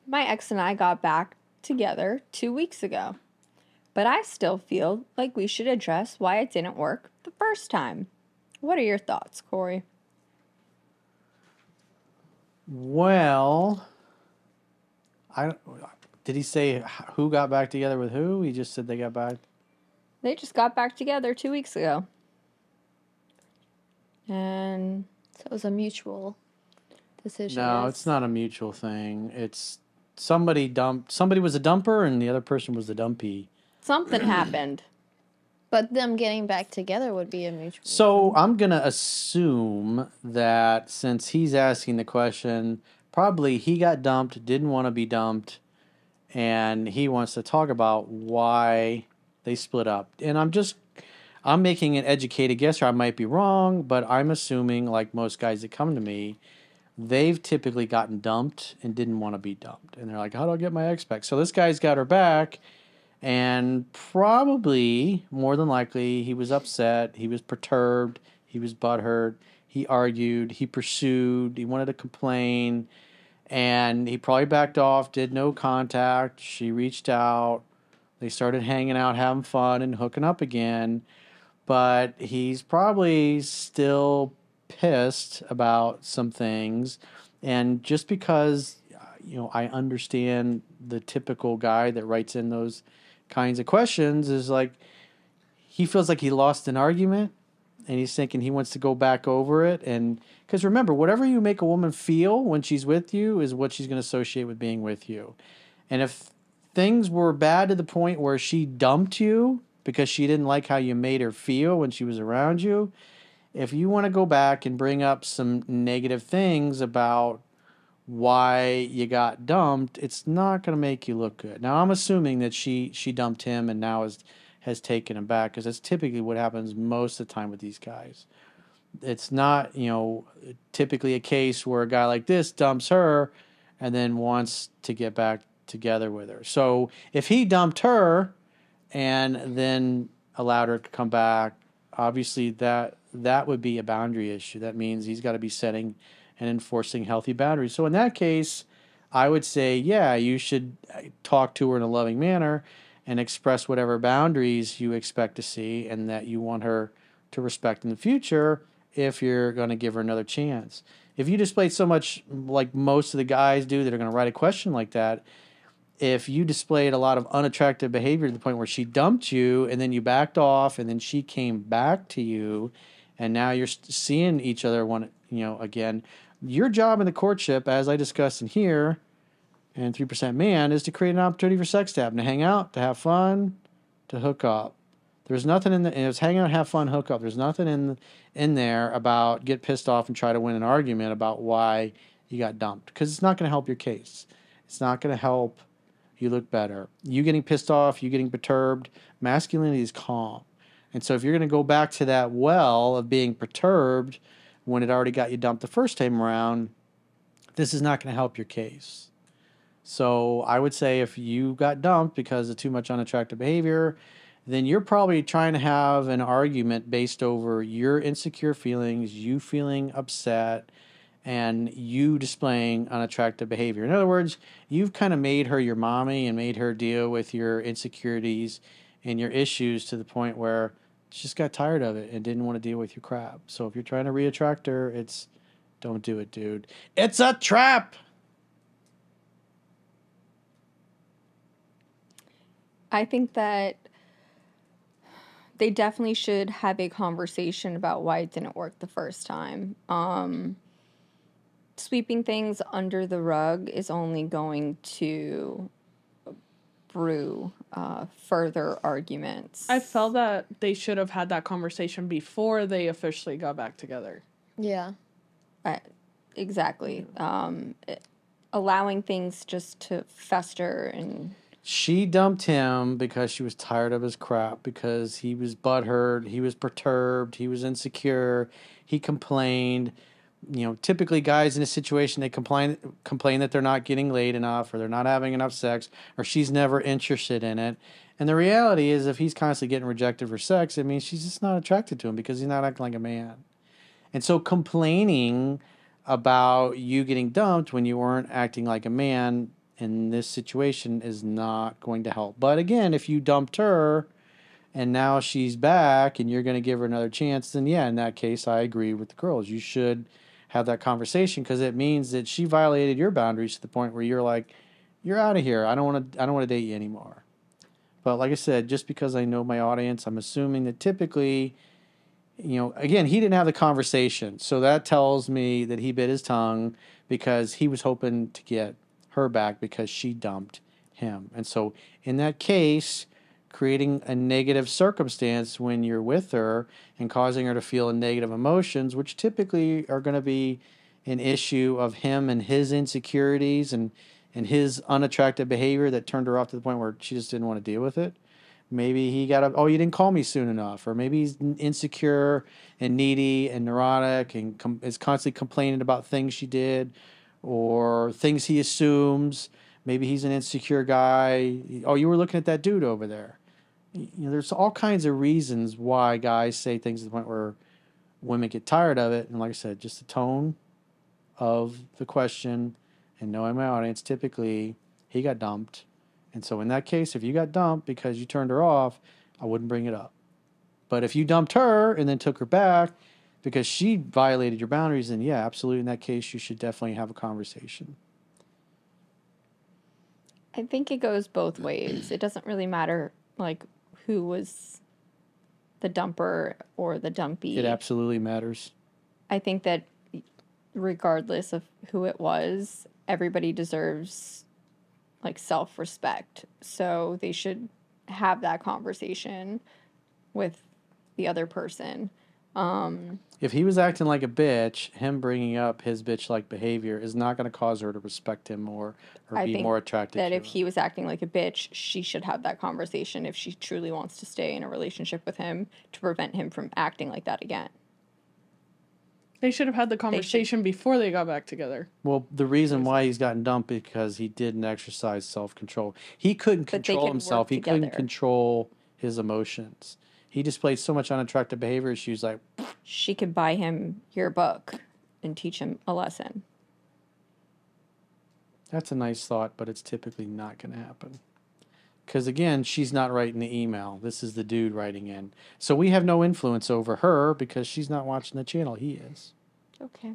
My ex and I got back together 2 weeks ago, but I still feel like we should address why it didn't work the first time. What are your thoughts, Corey? Well, I did he say who got back together with who? He just said they got back. They just got back together 2 weeks ago. And So it was a mutual decision. No, it's not a mutual thing. It's somebody dumped. Somebody was a dumper, and the other person was the dumpy. something happened. But them getting back together would be a mutual. So I'm gonna assume that since he's asking the question, probably he got dumped, didn't want to be dumped, and he wants to talk about why they split up. And I'm making an educated guess, or I might be wrong, but I'm assuming, like most guys that come to me, they've typically gotten dumped and didn't want to be dumped. And they're like, how do I get my ex back? So this guy's got her back, and probably, more than likely, he was upset, he was perturbed, he was butthurt, he argued, he pursued, he wanted to complain, and he probably backed off, did no contact. She reached out, they started hanging out, having fun, and hooking up again. But he's probably still pissed about some things. And just because, I understand the typical guy that writes in those kinds of questions is like, he feels like he lost an argument and he's thinking he wants to go back over it. And because remember, whatever you make a woman feel when she's with you is what she's going to associate with being with you. And if things were bad to the point where she dumped you because she didn't like how you made her feel when she was around you, if you want to go back and bring up some negative things about why you got dumped, it's not going to make you look good. Now, I'm assuming that she dumped him and now has taken him back, because that's typically what happens most of the time with these guys. It's not, typically a case where a guy like this dumps her and then wants to get back together with her. So if he dumped her and then allowed her to come back, obviously that would be a boundary issue. That means he's got to be setting and enforcing healthy boundaries. So in that case, I would say, yeah, you should talk to her in a loving manner and express whatever boundaries you expect to see and that you want her to respect in the future if you're going to give her another chance. If you display so much like most of the guys do that are going to write a question like that, if you displayed a lot of unattractive behavior to the point where she dumped you and then you backed off and then she came back to you and now you're seeing each other again, your job in the courtship, as I discussed in here, and 3% Man, is to create an opportunity for sex to happen, to hang out, to have fun, to hook up. There's nothing in the. It was hang out, have fun, hook up. There's nothing in there about get pissed off and try to win an argument about why you got dumped, because it's not going to help your case. It's not going to help you look better. You getting pissed off, you getting perturbed. Masculinity is calm, and so if you're going to go back to that well of being perturbed when it already got you dumped the first time around, this is not going to help your case. So I would say if you got dumped because of too much unattractive behavior, then you're probably trying to have an argument based over your insecure feelings, you feeling upset, and you displaying unattractive behavior. In other words, you've kind of made her your mommy and made her deal with your insecurities and your issues to the point where she just got tired of it and didn't want to deal with your crap. So if you're trying to reattract her, don't do it, dude. It's a trap! I think that they definitely should have a conversation about why it didn't work the first time. Sweeping things under the rug is only going to brew further arguments. I felt that they should have had that conversation before they officially got back together. Yeah. Exactly. Allowing things just to fester and... She dumped him because she was tired of his crap, because he was butthurt, he was perturbed, he was insecure, he complained. Typically guys in a situation, they complain that they're not getting laid enough, or they're not having enough sex, or she's never interested in it. And the reality is, if he's constantly getting rejected for sex, it means she's just not attracted to him because he's not acting like a man. And so complaining about you getting dumped when you weren't acting like a man in this situation is not going to help. But again, if you dumped her and now she's back and you're going to give her another chance, then yeah, in that case, I agree with the girls. You should have that conversation because it means that she violated your boundaries to the point where you're like, you're out of here. I don't want to date you anymore. But like I said, just because I know my audience, I'm assuming that typically, again, he didn't have the conversation. So that tells me that he bit his tongue because he was hoping to get her back because she dumped him. And so in that case, creating a negative circumstance when you're with her and causing her to feel negative emotions, which typically are going to be an issue of him and his insecurities and his unattractive behavior that turned her off to the point where she just didn't want to deal with it. Maybe he got oh, you didn't call me soon enough. Or maybe he's insecure and needy and neurotic and is constantly complaining about things she did or things he assumes. Maybe he's an insecure guy. Oh, you were looking at that dude over there. There's all kinds of reasons why guys say things to the point where women get tired of it. And like I said, just the tone of the question and knowing my audience, typically he got dumped. And so in that case, if you got dumped because you turned her off, I wouldn't bring it up. But if you dumped her and then took her back because she violated your boundaries, then yeah, absolutely. In that case, you should definitely have a conversation. I think it goes both ways. It doesn't really matter like who was the dumper or the dumpy. It absolutely matters. I think that regardless of who it was, everybody deserves like self-respect. So they should have that conversation with the other person. If he was acting like a bitch, him bringing up his bitch-like behavior is not going to cause her to respect him more or be more attracted that to if him. he was acting like a bitch, she should have that conversation if she truly wants to stay in a relationship with him to prevent him from acting like that again. They should have had the conversation before they got back together. Well, the reason why he's gotten dumped is because he didn't exercise self-control. He couldn't control himself. He couldn't control his emotions. He displayed so much unattractive behavior. She was like, she could buy him your book and teach him a lesson. That's a nice thought, but it's typically not going to happen. Because again, she's not writing the email. This is the dude writing in. So we have no influence over her because she's not watching the channel. He is. Okay.